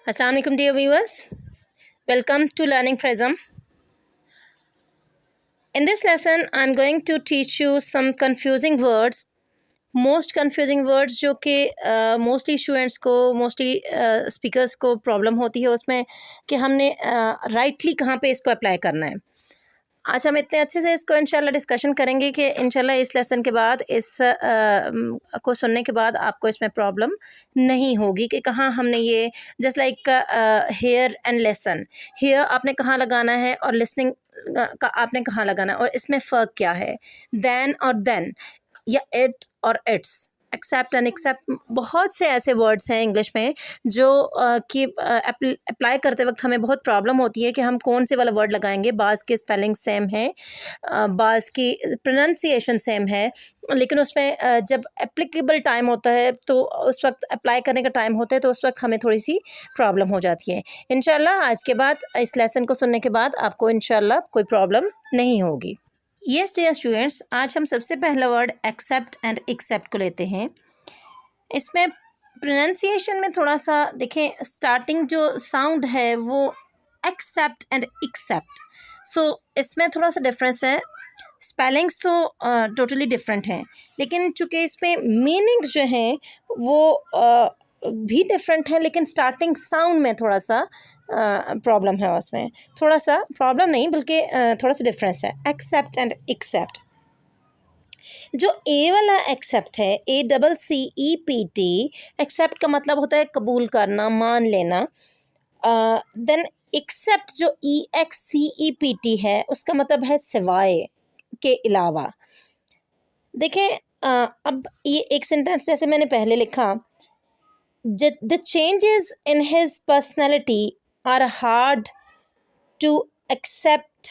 Assalamu alaikum dear viewers. Welcome to Learning Prism. In this lesson, I'm going to teach you some confusing words. Most confusing words जो कि mostly students को mostly speakers को problem होती है उसमें कि हमने राइटली कहाँ पे इसको अप्लाई करना है। आज हम इतने अच्छे से इसको इंशाल्लाह डिस्कशन करेंगे कि इंशाल्लाह इस लेसन के बाद इस को सुनने के बाद आपको इसमें प्रॉब्लम नहीं होगी कि कहाँ हमने ये just like hair and lesson. Hair आपने कहाँ लगाना है और लिसनिंग का आपने कहाँ लगाना है और इसमें फ़र्क क्या है। देन और देन या इट और इट्स, एक्सेप्ट एंड एक्सेप्ट, बहुत से ऐसे वर्ड्स हैं इंग्लिश में जो कि अप्लाई करते वक्त हमें बहुत प्रॉब्लम होती है कि हम कौन से वाला वर्ड लगाएंगे। बाज़ के स्पेलिंग सेम है, बाज़ की प्रोनंसिएशन सेम है, लेकिन उसमें जब एप्लीकेबल टाइम होता है तो उस वक्त अप्लाई करने का टाइम होता है तो उस वक्त हमें थोड़ी सी प्रॉब्लम हो जाती है। इंशाल्लाह आज के बाद इस लेसन को सुनने के बाद आपको इंशाल्लाह कोई प्रॉब्लम नहीं होगी। यस डियर स्टूडेंट्स, आज हम सबसे पहला वर्ड एक्सेप्ट एंड एक्सेप्ट को लेते हैं। इसमें प्रोनंसिएशन में थोड़ा सा देखें, स्टार्टिंग जो साउंड है वो एक्सेप्ट एंड एक्सेप्ट, सो इसमें थोड़ा सा डिफरेंस है। स्पेलिंग्स तो टोटली डिफरेंट हैं, लेकिन चूँकि इसमें मीनिंग्स जो हैं वो भी डिफरेंट है, लेकिन स्टार्टिंग साउंड में थोड़ा सा प्रॉब्लम है। उसमें थोड़ा सा प्रॉब्लम नहीं बल्कि थोड़ा सा डिफरेंस है। एक्सेप्ट एंड एक्सेप्ट, जो ए वाला एक्सेप्ट है, ACCEPT, एक्सेप्ट का मतलब होता है कबूल करना, मान लेना। देन एक्सेप्ट जो EXCEPT है उसका मतलब है सिवाय के अलावा। देखें अब ये एक सेंटेंस जैसे मैंने पहले लिखा, the changes in his personality are hard to accept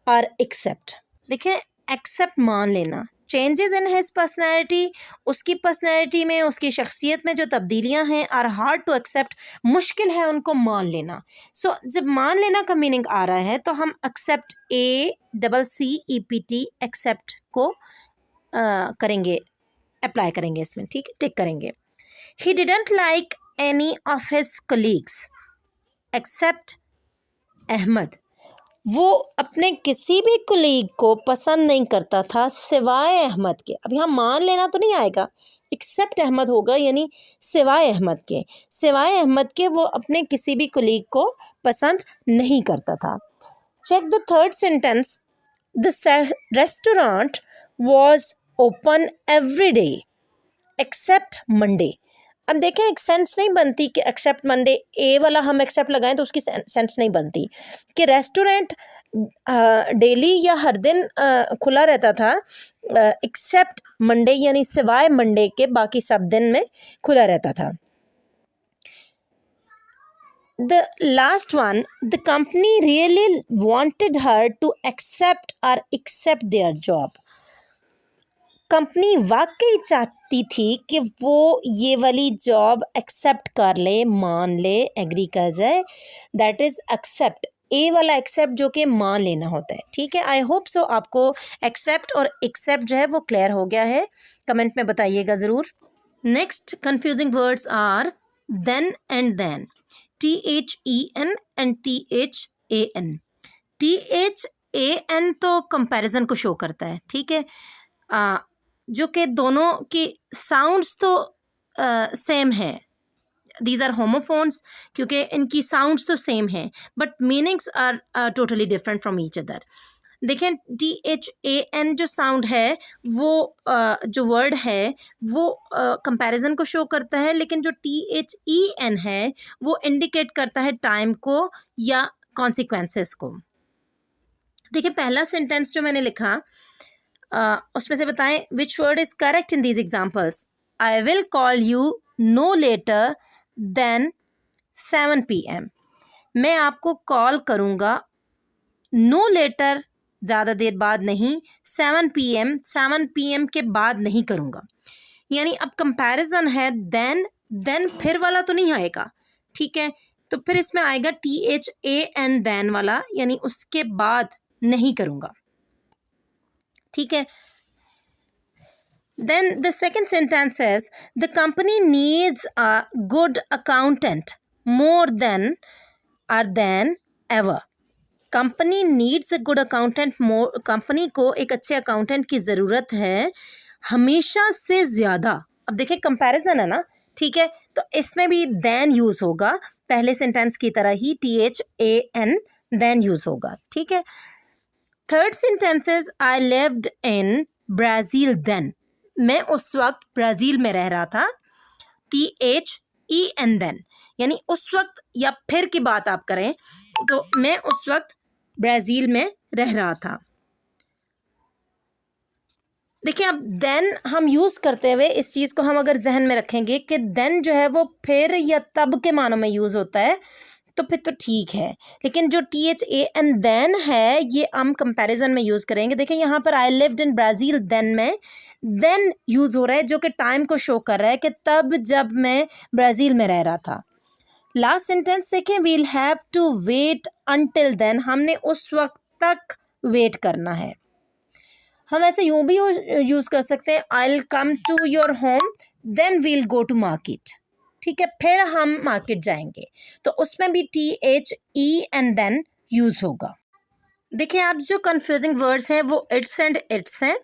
or accept। देखें एक्सेप्ट मान लेना, चेंजेस इन हिज पर्सनैलिटी, उसकी पर्सनैलिटी में, उसकी शख्सियत में जो तब्दीलियां हैं, आर हार्ड टू एक्सेप्ट, मुश्किल है उनको मान लेना। सो जब मान लेना का मीनिंग आ रहा है तो हम एक्सेप्ट ACCEPT एक्सेप्ट को करेंगे, अप्लाई करेंगे इसमें, ठीक है, टिक करेंगे। He didn't like any of his colleagues except Ahmad. वो अपने किसी भी कुलीग को पसंद नहीं करता था सिवाय अहमद के। अब यहाँ मान लेना तो नहीं आएगा, एक्सेप्ट अहमद होगा, यानी सिवाय अहमद के। सिवाय अहमद के वो अपने किसी भी कुलीग को पसंद नहीं करता था। Check the third sentence, the restaurant was open every day except Monday. अब देखें एक सेंस नहीं बनती कि एक्सेप्ट मंडे, ए वाला हम एक्सेप्ट लगाएं तो उसकी सेंस नहीं बनती कि रेस्टोरेंट डेली या हर दिन खुला रहता था एक्सेप्ट मंडे, यानी सिवाय मंडे के बाकी सब दिन में खुला रहता था। The last one, the company really wanted her to accept और एक्सेप्ट देयर जॉब। कंपनी वाकई चाहती थी कि वो ये वाली जॉब एक्सेप्ट कर ले, मान ले, एग्री कर जाए। दैट इज़ एक्सेप्ट, ए वाला एक्सेप्ट जो कि मान लेना होता है, ठीक है। आई होप सो आपको एक्सेप्ट और एक्सेप्ट जो है वो क्लियर हो गया है, कमेंट में बताइएगा ज़रूर। Next confusing words are then and than, THEN and THAN। THAN तो कंपैरिजन को शो करता है, ठीक है, जो कि दोनों की साउंड्स तो सेम है। दीज आर होमोफोन्स, क्योंकि इनकी साउंड्स तो सेम हैं but meanings are totally different from each other. देखें THAN जो साउंड है वो जो वर्ड है वो कंपैरिजन को शो करता है, लेकिन जो THEN है वो इंडिकेट करता है टाइम को या कॉन्सिक्वेंसेस को। देखिए पहला सेंटेंस जो मैंने लिखा उसमें से बताएं which word is correct in these examples. I will call you no later than 7 PM। मैं आपको कॉल करूँगा नो लेटर, ज़्यादा देर बाद नहीं, 7 PM के बाद नहीं करूँगा। यानी अब कंपैरिजन है, देन फिर वाला तो नहीं आएगा, ठीक है, तो फिर इसमें आएगा THAN देन वाला, यानी उसके बाद नहीं करूँगा, ठीक है। Then the second sentence says the company needs a good accountant more than or than ever. Company needs a good accountant more, company को एक अच्छे अकाउंटेंट की ज़रूरत है हमेशा से ज़्यादा. अब देखिए कंपैरिजन है ना, ठीक है, तो इसमें भी देन यूज़ होगा पहले सेंटेंस की तरह ही, THAN देन यूज़ होगा, ठीक है. Third sentence is I lived in Brazil then. मैं उस वक्त ब्राज़ील में रह रहा था, THEN देन, यानी उस वक्त या फिर की बात आप करें तो मैं उस वक्त ब्राज़ील में रह रहा था. देखिए अब देन हम यूज़ करते हुए इस चीज़ को हम अगर जहन में रखेंगे कि देन जो है वो फिर या तब के मानों में यूज़ होता है, तो फिर तो ठीक है. लेकिन जो THAN देन है ये हम कंपैरिजन में यूज़ करेंगे. देखिए यहाँ पर I lived in Brazil then में देन यूज़ हो रहा है जो कि टाइम को शो कर रहा है कि तब जब मैं ब्राज़ील में रह रहा था. लास्ट सेंटेंस देखें, we'll have to wait until then, हमने उस वक्त तक वेट करना है. हम ऐसे यूँ भी यूज़ कर सकते हैं, I will come to your home then we'll go to market, ठीक है, फिर हम मार्केट जाएंगे, तो उसमें भी THEN देन यूज़ होगा. देखिए आप जो कंफ्यूजिंग वर्ड्स हैं वो इट्स एंड इट्स हैं.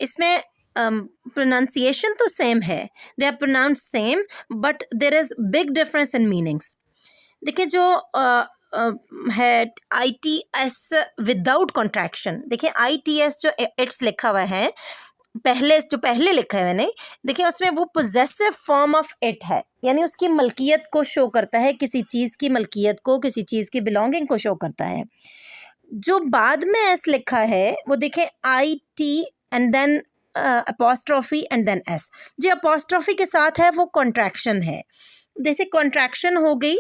इसमें प्रोनाउंसिएशन तो सेम है, they are pronounce same, but there is big difference in meanings. देखिए जो है ITS विदाउट कॉन्ट्रैक्शन, देखिए ITS जो इट्स लिखा हुआ है पहले लिखा है मैंने, देखिए उसमें वो पोजेसिव फॉर्म ऑफ इट है, यानी उसकी मलकियत को शो करता है, किसी चीज़ की मलकियत को, किसी चीज़ की बिलोंगिंग को शो करता है. जो बाद में एस लिखा है वो देखें IT and then apostrophe and then S, जो अपॉस्ट्रोफी के साथ है वो कॉन्ट्रैक्शन है. जैसे कॉन्ट्रैक्शन हो गई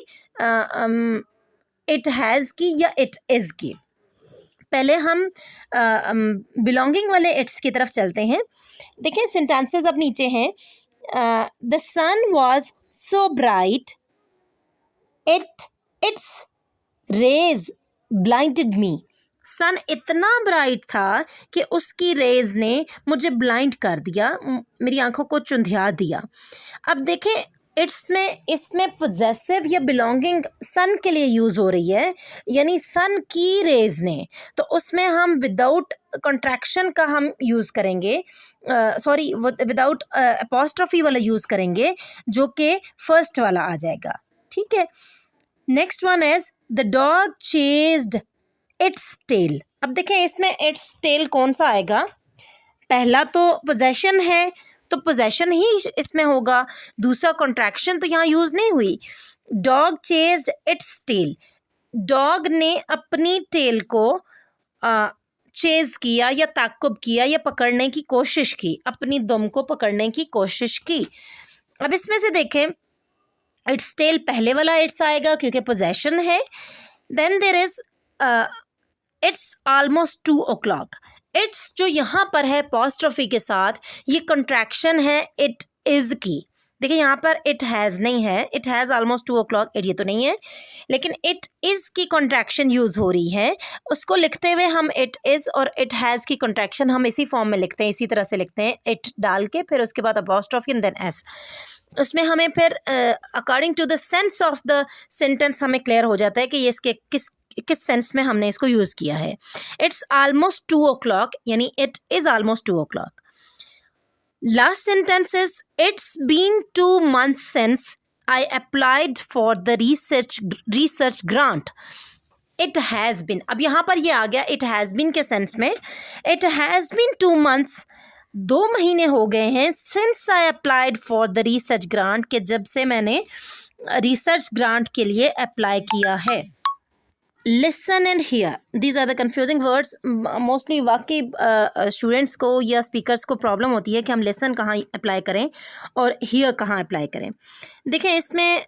इट हैज़ की या इट इज़ की. पहले हम बिलोंगिंग वाले इट्स की तरफ चलते हैं. देखिए सेंटेंसेस अब नीचे हैं. The sun was so bright its rays blinded me. Sun इतना ब्राइट था कि उसकी रेज ने मुझे ब्लाइंड कर दिया, मेरी आंखों को चुंधिया दिया. अब देखें इट्स में इसमें पोजेसिव या बिलोंगिंग सन के लिए यूज़ हो रही है, यानी सन की रेज ने, तो उसमें हम विदाउट कॉन्ट्रैक्शन का हम यूज़ करेंगे, सॉरी विदाउट अपॉस्ट्रोफी वाला यूज़ करेंगे जो कि फर्स्ट वाला आ जाएगा, ठीक है. Next one is the dog chased its tail. अब देखें इसमें इट्स टेल कौन सा आएगा, पहला तो पोजेशन है तो पोजेशन ही इसमें होगा, दूसरा कॉन्ट्रैक्शन तो यहाँ यूज़ नहीं हुई. Dog chased its tail, dog ने अपनी टेल को चेज किया या ताक़ुब किया या पकड़ने की कोशिश की, अपनी दुम को पकड़ने की कोशिश की. अब इसमें से देखें इट्स टेल पहले वाला इट्स आएगा क्योंकि पोजेशन है. Then there is it's almost 2 o'clock. It's जो यहाँ पर है अपॉस्ट्रोफी के साथ, ये कॉन्ट्रैक्शन है इट इज़ की. देखिए यहाँ पर इट हैज़ नहीं है, it has almost 2 o'clock, it ये तो नहीं है, लेकिन इट इज़ की कॉन्ट्रैक्शन यूज़ हो रही है. उसको लिखते हुए हम इट इज़ और इट हैज़ की कॉन्ट्रैक्शन हम इसी फॉर्म में लिखते हैं, इसी तरह से लिखते हैं, इट डाल के फिर उसके बाद अपॉस्ट्रोफी एंड देन एस. उसमें हमें फिर according to the sense of the sentence हमें क्लियर हो जाता है कि ये इसके किस सेंस में हमने इसको यूज़ किया है. इट्स ऑलमोस्ट 2 o'clock, यानी it is almost 2 o'clock. Last sentence is it's been 2 months since I applied for the research grant. It has been, अब यहाँ पर ये आ गया it has been के सेंस में. It has been 2 months, 2 महीने हो गए हैं since I applied for the research grant, के जब से मैंने रिसर्च ग्रांट के लिए अप्लाई किया है. Listen and hear, these are the confusing words. Mostly वाकई स्टूडेंट्स को या स्पीकर्स को प्रॉब्लम होती है कि हम लिसन कहाँ अप्लाई करें और हियर कहाँ अप्लाई करें. देखें इसमें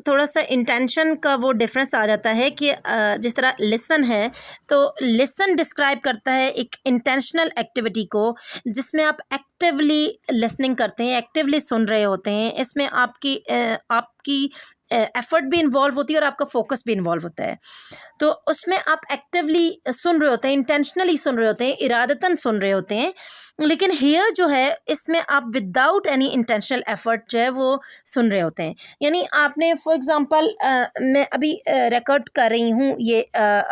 थोड़ा सा इंटेंशन का वो डिफरेंस आ जाता है कि जिस तरह लिसन है तो लिसन डिस्क्राइब करता है एक इंटेंशनल एक्टिविटी को जिसमें आप एक्टिवली लिसनिंग करते हैं, एक्टिवली सुन रहे होते हैं। इसमें आपकी एफर्ट भी इन्वॉल्व होती है और आपका फोकस भी इन्वॉल्व होता है। तो उसमें आप एक्टिवली सुन रहे होते हैं, इंटेंशनली सुन रहे होते हैं, इरादतन सुन रहे होते हैं। लेकिन हियर जो है इसमें आप विदाउट एनी इंटेंशनल एफर्ट जो है वो सुन रहे होते हैं। यानी आपने फॉर एग्जांपल मैं अभी रिकॉर्ड कर रही हूँ, ये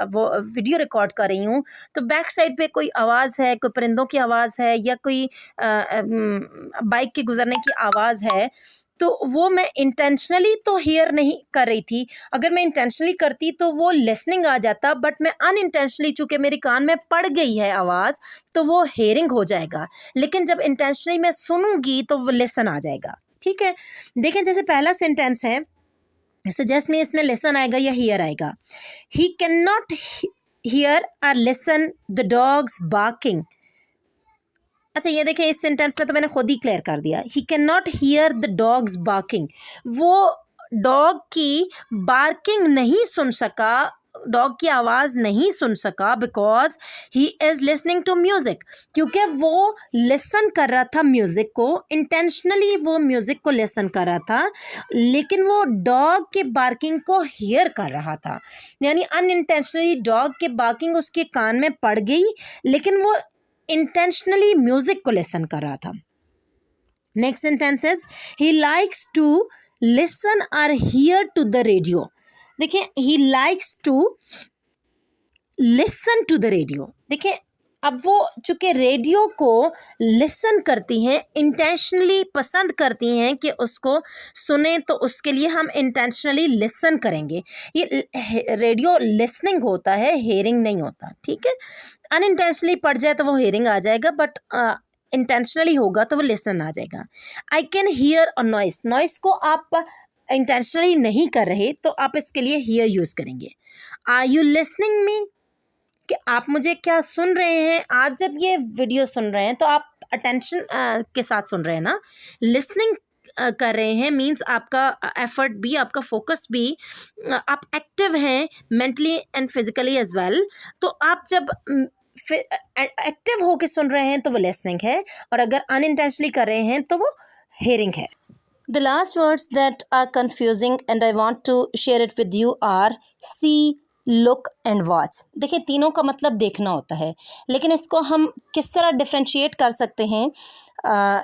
वो वीडियो रिकॉर्ड कर रही हूँ, तो बैक साइड पे कोई आवाज़ है, कोई परिंदों की आवाज़ है या कोई बाइक के गुजरने की आवाज़ है, तो वो मैं इंटेंशनली तो हियर नहीं कर रही थी। अगर मैं इंटेंशनली करती तो वो लिसनिंग आ जाता, बट मैं अनइंटेंशनली, चूँकि मेरे कान में पड़ गई है आवाज़, तो वो हेयरिंग हो जाएगा। लेकिन जब इंटेंशनली मैं सुनूंगी तो वो लिसन आ जाएगा। ठीक है, देखें जैसे पहला सेंटेंस है, सजेस्ट में इसमें लिसन आएगा या हियर आएगा। ही कैन नॉट हियर और लिसन द डॉग्स बार्किंग। अच्छा ये देखिए, इस सेंटेंस में तो मैंने खुद ही क्लियर कर दिया, he can not hear the dogs barking. वो डॉग की बार्किंग नहीं सुन सका, डॉग की आवाज़ नहीं सुन सका, because he is listening to music, क्योंकि वो लिसन कर रहा था म्यूज़िक को, इंटेंशनली वो म्यूज़िक को लिसन कर रहा था, लेकिन वो डॉग के बार्किंग को हियर कर रहा था। यानी अनइंटेंशनली डॉग के बार्किंग उसके कान में पड़ गई, लेकिन वो इंटेंशनली म्यूजिक को लिसन कर रहा था। Next sentence is he likes to listen और हियर टू द रेडियो। देखिए, he likes to listen to the radio. देखिए, अब वो चूंकि रेडियो को लिसन करती हैं, इंटेंशनली पसंद करती हैं कि उसको सुने, तो उसके लिए हम इंटेंशनली लिसन करेंगे। ये रेडियो लिसनिंग होता है, हेयरिंग नहीं होता। ठीक है, अनइंटेंशनली पड़ जाए तो वो हेयरिंग आ जाएगा, बट इंटेंशनली होगा तो वो लिसन आ जाएगा। I can hear a noise. Noise को आप इंटेंशनली नहीं कर रहे तो आप इसके लिए हियर यूज़ करेंगे। आर यू लिसनिंग मी, कि आप मुझे क्या सुन रहे हैं। आप जब ये वीडियो सुन रहे हैं तो आप अटेंशन के साथ सुन रहे हैं ना, लिसनिंग कर रहे हैं, मीन्स आपका एफर्ट भी, आपका फोकस भी, आप एक्टिव हैं mentally and physically as well. तो आप जब एक्टिव होके सुन रहे हैं तो वो लिसनिंग है, और अगर अनइंटेंशनली कर रहे हैं तो वो हेयरिंग है। The last words that are confusing and I want to share it with you are see, look and watch. देखिए, तीनों का मतलब देखना होता है, लेकिन इसको हम किस तरह डिफ्रेंशिएट कर सकते हैं।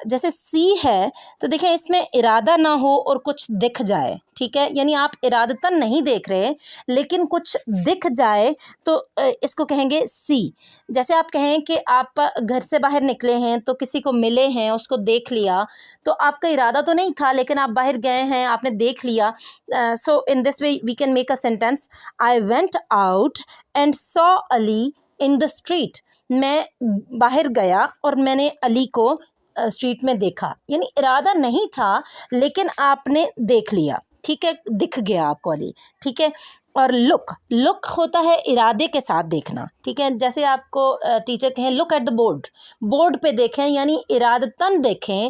जैसे सी है तो देखिए, इसमें इरादा ना हो और कुछ दिख जाए। ठीक है, यानी आप इरादतन नहीं देख रहे लेकिन कुछ दिख जाए तो इसको कहेंगे सी। जैसे आप कहें कि आप घर से बाहर निकले हैं तो किसी को मिले हैं, उसको देख लिया, तो आपका इरादा तो नहीं था लेकिन आप बाहर गए हैं, आपने देख लिया। So in this way we can make a sentence, I went out and saw Ali in the street. मैं बाहर गया और मैंने अली को स्ट्रीट में देखा। यानी इरादा नहीं था लेकिन आपने देख लिया। ठीक है, दिख गया आपको अली। ठीक है, और लुक होता है इरादे के साथ देखना। ठीक है, जैसे आपको टीचर कहें look at the board, board पे देखें, यानी इरादतन देखें,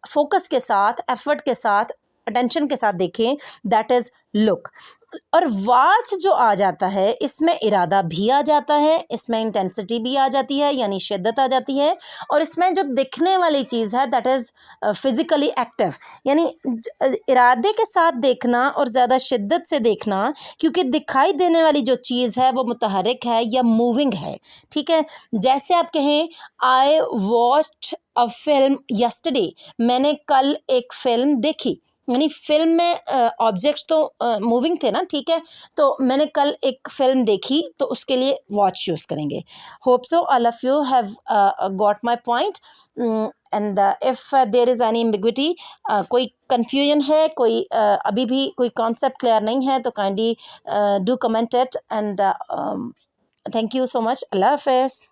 फोकस के साथ, एफर्ट के साथ, अटेंशन के साथ देखें, दैट इज़ लुक। और वाच जो आ जाता है, इसमें इरादा भी आ जाता है, इसमें इंटेंसिटी भी आ जाती है, यानी शिद्दत आ जाती है, और इसमें जो दिखने वाली चीज़ है दैट इज़ फिज़िकली एक्टिव, यानी इरादे के साथ देखना और ज़्यादा शिद्दत से देखना, क्योंकि दिखाई देने वाली जो चीज़ है वो मुतहरिक है या मूविंग है। ठीक है, जैसे आप कहें I watched a film yesterday, मैंने कल एक फ़िल्म देखी, यानी फिल्म में ऑब्जेक्ट्स तो मूविंग थे ना। ठीक है, तो मैंने कल एक फिल्म देखी, तो उसके लिए वॉच यूज़ करेंगे। Hope so all of you have got my point, and if there is any ambiguity, कोई कन्फ्यूजन है, कोई अभी भी कोई कॉन्सेप्ट क्लियर नहीं है, तो kindly do comment it, and thank you so much. अल्लाह हाफ़िज़।